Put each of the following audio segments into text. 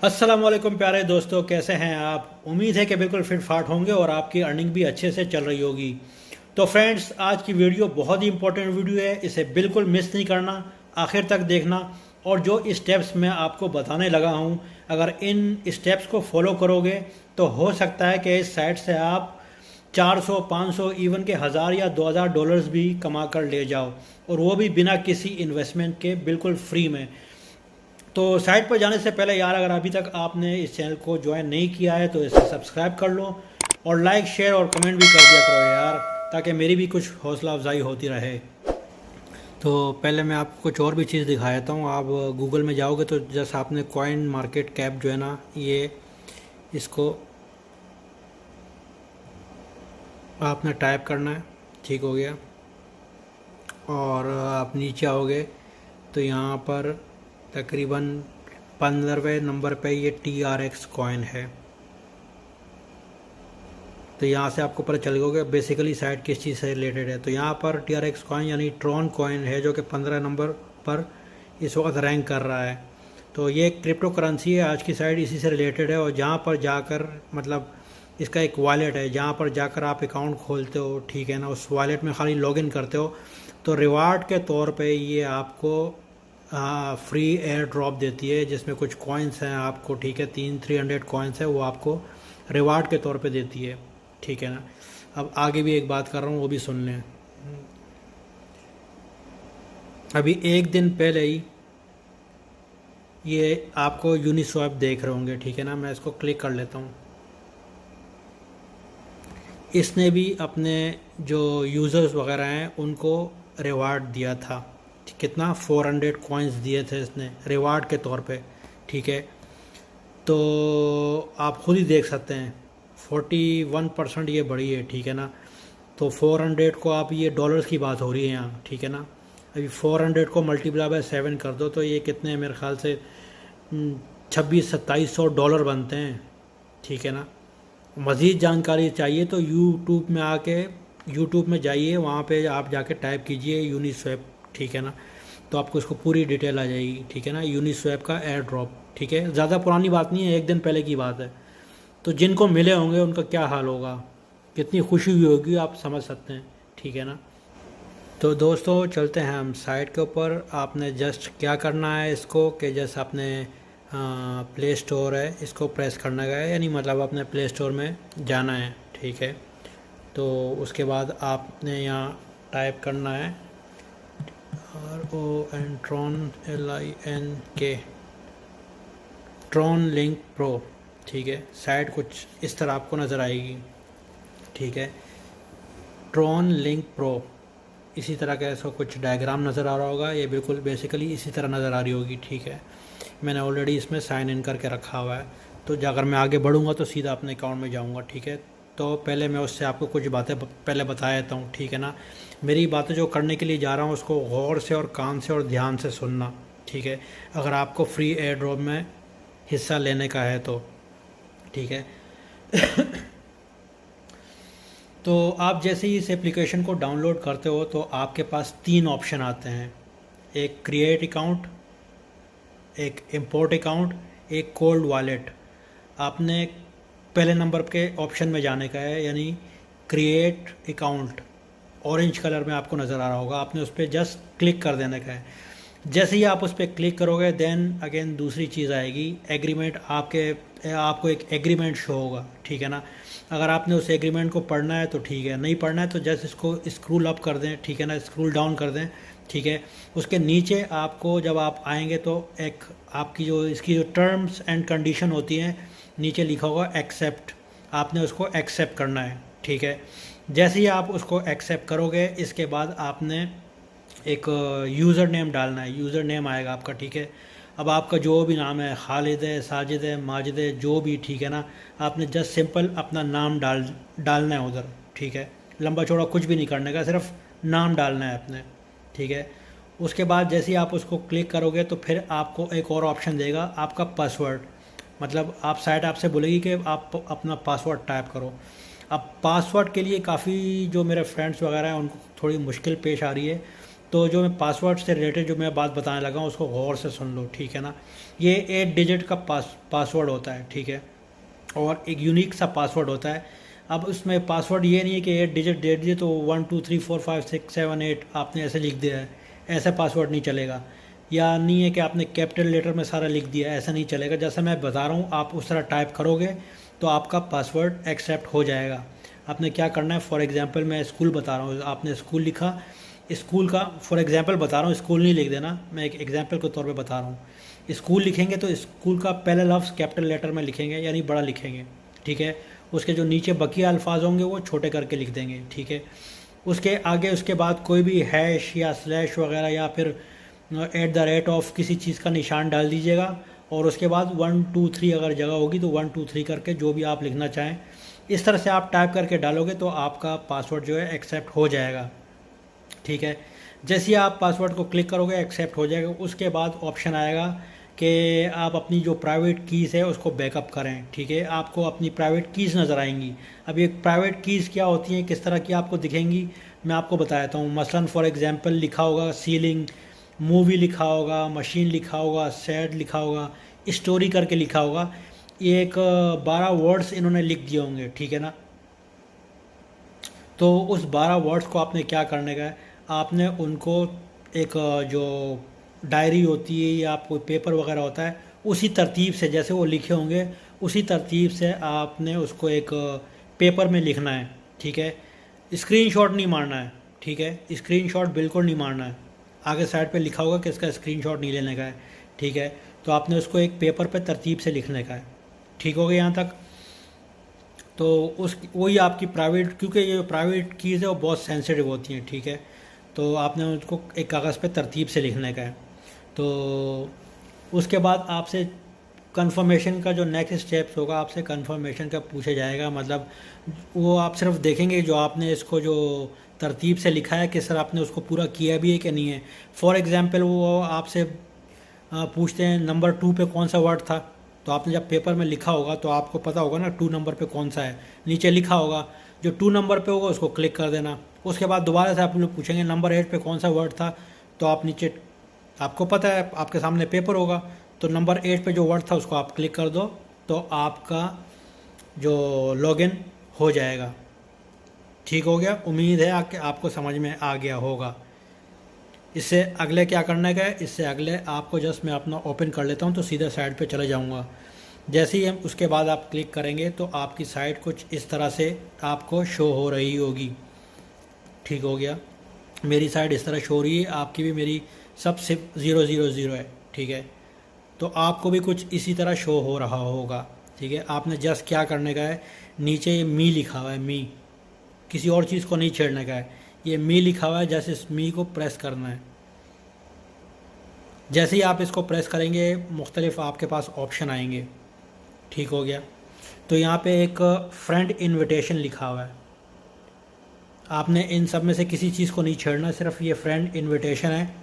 अस्सलाम वालेकुम प्यारे दोस्तों, कैसे हैं आप। उम्मीद है कि बिल्कुल फिट फाट होंगे और आपकी अर्निंग भी अच्छे से चल रही होगी। तो फ्रेंड्स, आज की वीडियो बहुत ही इंपॉर्टेंट वीडियो है, इसे बिल्कुल मिस नहीं करना, आखिर तक देखना। और जो स्टेप्स मैं आपको बताने लगा हूँ, अगर इन स्टेप्स को फॉलो करोगे तो हो सकता है कि इस साइट से आप 400, 500, इवन के 1000 या 2000 डॉलर्स भी कमा कर ले जाओ, और वो भी बिना किसी इन्वेस्टमेंट के, बिल्कुल फ्री में। तो साइट पर जाने से पहले यार, अगर अभी तक आपने इस चैनल को ज्वाइन नहीं किया है तो इसे सब्सक्राइब कर लो, और लाइक शेयर और कमेंट भी कर दिया करो यार, ताकि मेरी भी कुछ हौसला अफजाई होती रहे। तो पहले मैं आपको कुछ और भी चीज़ दिखा देता हूँ। आप गूगल में जाओगे तो जैसे आपने कॉइन मार्केट कैप जो है ना, ये इसको आपने टाइप करना है। ठीक हो गया। और आप नीचे आओगे तो यहाँ पर तकरीबन 15वें नंबर पे ये TRX कॉइन है। तो यहाँ से आपको पता चल गया बेसिकली साइट किस चीज़ से रिलेटेड है। तो यहाँ पर TRX कॉइन यानी ट्रॉन कॉइन है, जो कि 15 नंबर पर इस वक्त रैंक कर रहा है। तो ये एक क्रिप्टो करेंसी है, आज की साइट इसी से रिलेटेड है। और जहाँ पर जाकर, मतलब इसका एक वॉलेट है, जहाँ पर जाकर आप अकाउंट खोलते हो, ठीक है ना, उस वॉलेट में खाली लॉगिन करते हो तो रिवार्ड के तौर पे ये आपको फ्री एयर ड्रॉप देती है, जिसमें कुछ कॉइन्स हैं आपको, ठीक है, 300 कॉइन्स है, वो आपको रिवार्ड के तौर पे देती है, ठीक है ना। अब आगे भी एक बात कर रहा हूँ, वो भी सुन लें। अभी एक दिन पहले ही ये आपको यूनिस्वैप देख रहे होंगे, ठीक है ना। मैं इसको क्लिक कर लेता हूँ। इसने भी अपने जो यूज़र्स वगैरह हैं उनको रिवार्ड दिया था। कितना, 400 कॉइन्स दिए थे इसने रिवार्ड के तौर पे, ठीक है। तो आप खुद ही देख सकते हैं 41% ये बढ़ी है, ठीक है ना। तो 400 को आप, ये डॉलर्स की बात हो रही है यहाँ, ठीक है ना। अभी 400 को मल्टीप्लाई बाय 7 कर दो तो ये कितने, मेरे ख्याल से 2600-2700 डॉलर बनते हैं, ठीक है ना। मज़ीद जानकारी चाहिए तो यूट्यूब में आके, यूट्यूब में जाइए, वहाँ पे आप जाके टाइप कीजिए यूनिस्वैप, ठीक है ना। तो आपको इसको पूरी डिटेल आ जाएगी, ठीक है ना। यूनिस्वैप का एयर ड्रॉप, ठीक है, ज़्यादा पुरानी बात नहीं है, एक दिन पहले की बात है। तो जिनको मिले होंगे उनका क्या हाल होगा, कितनी खुशी हुई होगी, आप समझ सकते हैं, ठीक है ना। तो दोस्तों, चलते हैं हम साइट के ऊपर। आपने जस्ट क्या करना है इसको, कि जस्ट आपने प्ले स्टोर है, इसको प्रेस करना है, यानी मतलब अपने प्ले स्टोर में जाना है, ठीक है। तो उसके बाद आपने यहाँ टाइप करना है RON Tron LINK Tron link pro, ठीक है। साइट कुछ इस तरह आपको नज़र आएगी, ठीक है। ट्रॉन लिंक प्रो, इसी तरह का इसका कुछ डायग्राम नज़र आ रहा होगा, ये बिल्कुल बेसिकली इसी तरह नज़र आ रही होगी, ठीक है। मैंने ऑलरेडी इसमें साइन इन करके रखा हुआ है। तो अगर मैं आगे बढ़ूँगा तो सीधा अपने अकाउंट में जाऊँगा, ठीक है। तो पहले मैं उससे आपको कुछ बातें पहले बता देता हूँ, ठीक है ना। मेरी बातें जो करने के लिए जा रहा हूँ उसको गौर से और कान से और ध्यान से सुनना, ठीक है, अगर आपको फ्री एयर ड्रॉप में हिस्सा लेने का है तो, ठीक है। तो आप जैसे ही इस एप्लीकेशन को डाउनलोड करते हो तो आपके पास 3 ऑप्शन आते हैं, एक क्रिएट अकाउंट, एक इंपोर्ट अकाउंट, एक कोल्ड वॉलेट। आपने पहले नंबर के ऑप्शन में जाने का है, यानी क्रिएट अकाउंट, ऑरेंज कलर में आपको नज़र आ रहा होगा, आपने उस पर जस्ट क्लिक कर देने का है। जैसे ही आप उस पर क्लिक करोगे, देन अगेन दूसरी चीज़ आएगी, एग्रीमेंट। आपको एक एग्रीमेंट शो होगा, ठीक है ना। अगर आपने उस एग्रीमेंट को पढ़ना है तो ठीक है, नहीं पढ़ना है तो जस्ट इसको स्क्रूल अप कर दें, ठीक है ना, स्क्रूल डाउन कर दें, ठीक है। उसके नीचे आपको जब आप आएंगे तो एक आपकी जो इसकी जो टर्म्स एंड कंडीशन होती हैं, नीचे लिखा होगा एक्सेप्ट, आपने उसको एक्सेप्ट करना है, ठीक है। जैसे ही आप उसको एक्सेप्ट करोगे, इसके बाद आपने एक यूज़र नेम डालना है, यूज़र नेम आएगा आपका, ठीक है। अब आपका जो भी नाम है, खालिद है, साजिद है, माजिद है, जो भी, ठीक है ना, आपने जस्ट सिंपल अपना नाम डालना है उधर, ठीक है। लंबा चौड़ा कुछ भी नहीं करने का, सिर्फ नाम डालना है अपने, ठीक है। उसके बाद जैसे ही आप उसको क्लिक करोगे तो फिर आपको एक और ऑप्शन देगा, आपका पासवर्ड। मतलब आप साइट आपसे बोलेगी कि आप अपना पासवर्ड टाइप करो। अब पासवर्ड के लिए काफ़ी जो मेरे फ्रेंड्स वगैरह हैं उनको थोड़ी मुश्किल पेश आ रही है, तो जो मैं पासवर्ड से रिलेटेड जो मैं बात बताने लगा हूँ उसको गौर से सुन लो, ठीक है ना। ये 8 डिजिट का पासवर्ड होता है, ठीक है, और एक यूनिक सा पासवर्ड होता है। अब उसमें पासवर्ड ये नहीं है कि 8 डिजिट दे दिए तो 1 2 3 4 5 6 7 8 आपने ऐसे लिख दिया है, ऐसा पासवर्ड नहीं चलेगा। या नहीं है कि आपने कैपिटल लेटर में सारा लिख दिया, ऐसा नहीं चलेगा। जैसा मैं बता रहा हूँ आप उस तरह टाइप करोगे तो आपका पासवर्ड एक्सेप्ट हो जाएगा। आपने क्या करना है, फॉर एग्जांपल मैं स्कूल बता रहा हूँ, आपने स्कूल लिखा, स्कूल का फॉर एग्जांपल बता रहा हूँ, स्कूल नहीं लिख देना, मैं एक एग्जांपल के तौर पे बता रहा हूँ। स्कूल लिखेंगे तो स्कूल का पहला लफ्ज़ कैपिटल लेटर में लिखेंगे, यानी बड़ा लिखेंगे, ठीक है। उसके जो नीचे बकिया अल्फाज होंगे वो छोटे करके लिख देंगे, ठीक है। उसके आगे उसके बाद कोई भी हैश या स्लैश वगैरह या फिर एट द रेट ऑफ किसी चीज़ का निशान डाल दीजिएगा, और उसके बाद 1 2 3 अगर जगह होगी तो 1 2 3 करके जो भी आप लिखना चाहें इस तरह से आप टाइप करके डालोगे तो आपका पासवर्ड जो है एक्सेप्ट हो जाएगा, ठीक है। जैसे ही आप पासवर्ड को क्लिक करोगे एक्सेप्ट हो जाएगा। उसके बाद ऑप्शन आएगा कि आप अपनी जो प्राइवेट कीज़ है उसको बैकअप करें, ठीक है। आपको अपनी प्राइवेट कीज़ नज़र आएंगी। अब ये प्राइवेट कीज़ क्या होती हैं, किस तरह की आपको दिखेंगी, मैं आपको बताता हूँ। मसलन फॉर एग्जांपल लिखा होगा सीलिंग, मूवी लिखा होगा, मशीन लिखा होगा, सैड लिखा होगा, स्टोरी करके लिखा होगा। ये एक 12 वर्ड्स इन्होंने लिख दिए होंगे, ठीक है ना। तो उस 12 वर्ड्स को आपने क्या करने का है, आपने उनको एक जो डायरी होती है या कोई पेपर वगैरह होता है उसी तरतीब से जैसे वो लिखे होंगे उसी तरतीब से आपने उसको एक पेपर में लिखना है, ठीक है। स्क्रीनशॉट नहीं मारना है, ठीक है, स्क्रीनशॉट बिल्कुल नहीं मारना है। आगे साइड पे लिखा होगा कि इसका स्क्रीनशॉट नहीं लेने का है, ठीक है। तो आपने उसको एक पेपर पे तरतीब से लिखने का है, ठीक हो गया यहाँ तक। तो उस वही आपकी प्राइवेट, क्योंकि ये प्राइवेट कीज़ है वो बहुत सेंसिटिव होती हैं, ठीक है। तो आपने उसको एक कागज़ पे तरतीब से लिखने का है। तो उसके बाद आपसे कंफर्मेशन का जो नेक्स्ट स्टेप्स होगा, आपसे कंफर्मेशन का पूछा जाएगा। मतलब वो आप सिर्फ देखेंगे जो आपने इसको जो तरतीब से लिखा है कि सर आपने उसको पूरा किया भी है कि नहीं है। फॉर एग्ज़ाम्पल वो आपसे पूछते हैं नंबर 2 पे कौन सा वर्ड था, तो आपने जब पेपर में लिखा होगा तो आपको पता होगा ना 2 नंबर पे कौन सा है, नीचे लिखा होगा। जो 2 नंबर पे होगा उसको क्लिक कर देना। उसके बाद दोबारा से आप लोग पूछेंगे नंबर 8 पे कौन सा वर्ड था, तो आप नीचे, आपको पता है आपके सामने पेपर होगा, तो नंबर 8 पे जो वर्ड था उसको आप क्लिक कर दो, तो आपका जो लॉगिन हो जाएगा। ठीक हो गया, उम्मीद है कि आपको समझ में आ गया होगा। इससे अगले क्या करने का है, इससे अगले आपको जस्ट मैं अपना ओपन कर लेता हूँ तो सीधा साइट पे चले जाऊँगा। जैसे ही हम उसके बाद आप क्लिक करेंगे तो आपकी साइट कुछ इस तरह से आपको शो हो रही होगी। ठीक हो गया, मेरी साइट इस तरह शो हो रही है, आपकी भी मेरी सब सिर्फ 000 है, ठीक है। तो आपको भी कुछ इसी तरह शो हो रहा होगा, ठीक है। आपने जस्ट क्या करने का है, नीचे मी लिखा हुआ है, मी, किसी और चीज़ को नहीं छेड़ने का है, ये मी लिखा हुआ है, जैसे इस मी को प्रेस करना है। जैसे ही आप इसको प्रेस करेंगे मुख्तलिफ आपके पास ऑप्शन आएंगे। ठीक हो गया, तो यहाँ पे एक फ्रेंड इनविटेशन लिखा हुआ है, आपने इन सब में से किसी चीज़ को नहीं छेड़ना, सिर्फ ये फ्रेंड इनविटेशन है,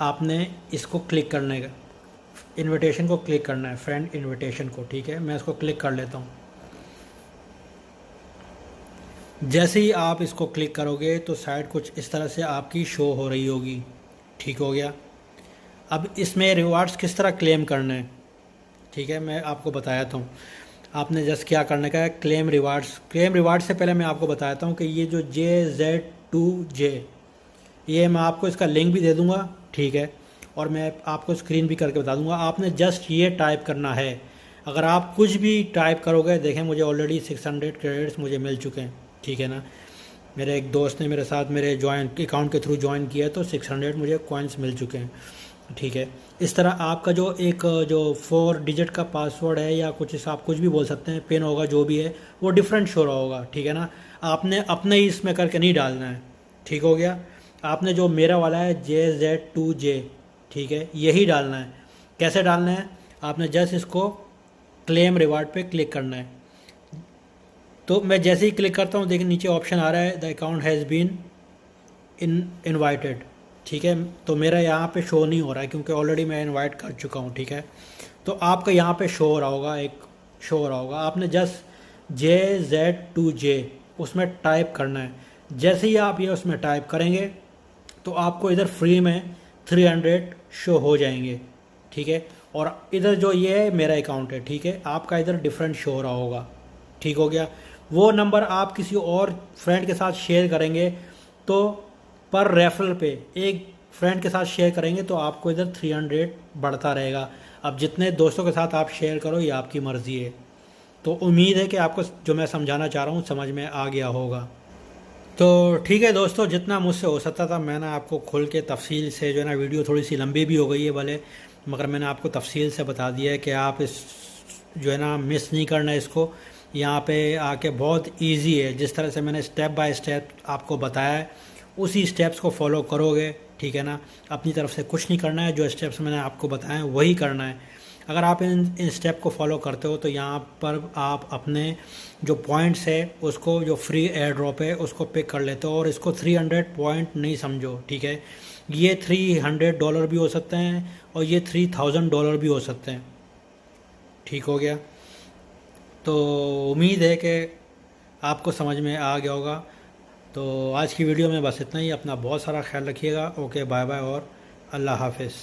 आपने इसको क्लिक करने का, इनविटेशन को क्लिक करना है, फ्रेंड इनविटेशन को। ठीक है, मैं इसको क्लिक कर लेता हूँ। जैसे ही आप इसको क्लिक करोगे तो साइट कुछ इस तरह से आपकी शो हो रही होगी। ठीक हो गया, अब इसमें रिवार्ड्स किस तरह क्लेम करने हैं, ठीक है, मैं आपको बताता हूँ। आपने जस्ट क्या करने का है, क्लेम रिवार्ड्स। क्लेम रिवार्ड्स से पहले मैं आपको बताता हूँ कि ये जो JZ2J, ये मैं आपको इसका लिंक भी दे दूँगा, ठीक है, और मैं आपको स्क्रीन भी करके बता दूँगा। आपने जस्ट ये टाइप करना है। अगर आप कुछ भी टाइप करोगे, देखें मुझे ऑलरेडी 600 क्रेडिट्स मुझे मिल चुके हैं, ठीक है ना। मेरे एक दोस्त ने मेरे साथ मेरे ज्वाइन अकाउंट के थ्रू ज्वाइन किया तो 600 मुझे कॉइन्स मिल चुके हैं, ठीक है। इस तरह आपका जो एक जो 4 डिजिट का पासवर्ड है या कुछ, आप कुछ भी बोल सकते हैं, पिन होगा जो भी है, वो डिफरेंट शो रहा होगा, ठीक है ना। आपने अपने ही इसमें करके नहीं डालना है। ठीक हो गया, आपने जो मेरा वाला है JZ2J, ठीक है, यही डालना है। कैसे डालना है, आपने जस्ट इसको क्लेम रिवार्ड पे क्लिक करना है। तो मैं जैसे ही क्लिक करता हूँ, देखिए नीचे ऑप्शन आ रहा है the account has been invited, ठीक है। तो मेरा यहाँ पे शो नहीं हो रहा है क्योंकि ऑलरेडी मैं इनवाइट कर चुका हूँ, ठीक है। तो आपका यहाँ पे शो हो रहा होगा, एक शो हो रहा होगा, आपने जस्ट JZ2J उसमें टाइप करना है। जैसे ही आप ये उसमें टाइप करेंगे तो आपको इधर फ्री में 300 शो हो जाएंगे, ठीक है। और इधर जो ये है मेरा अकाउंट है, ठीक है, आपका इधर डिफरेंट शो हो रहा होगा, ठीक हो गया। वो नंबर आप किसी और फ्रेंड के साथ शेयर करेंगे तो पर रेफरल पे एक फ्रेंड के साथ शेयर करेंगे तो आपको इधर 300 बढ़ता रहेगा। अब जितने दोस्तों के साथ आप शेयर करो ये आपकी मर्ज़ी है। तो उम्मीद है कि आपको जो मैं समझाना चाह रहा हूँ समझ में आ गया होगा। तो ठीक है दोस्तों, जितना मुझसे हो सकता था मैंने आपको खुल के तफसील से, जो है ना, वीडियो थोड़ी सी लंबी भी हो गई है भले, मगर मैंने आपको तफसील से बता दिया है कि आप इस, जो है ना, मिस नहीं करना है इसको। यहाँ पे आके बहुत इजी है, जिस तरह से मैंने स्टेप बाय स्टेप आपको बताया है उसी स्टेप्स को फॉलो करोगे, ठीक है ना। अपनी तरफ से कुछ नहीं करना है, जो स्टेप्स मैंने आपको बताए हैं वही करना है। अगर आप इन स्टेप को फॉलो करते हो तो यहाँ पर आप अपने जो पॉइंट्स है उसको, जो फ्री एयर ड्रॉप है उसको पिक कर लेते हो। और इसको 300 पॉइंट नहीं समझो, ठीक है। ये $300 भी हो सकते हैं और ये $3000 भी हो सकते हैं, ठीक हो गया। तो उम्मीद है कि आपको समझ में आ गया होगा। तो आज की वीडियो में बस इतना ही। अपना बहुत सारा ख्याल रखिएगा। ओके, बाय बाय और अल्लाह हाफिज़।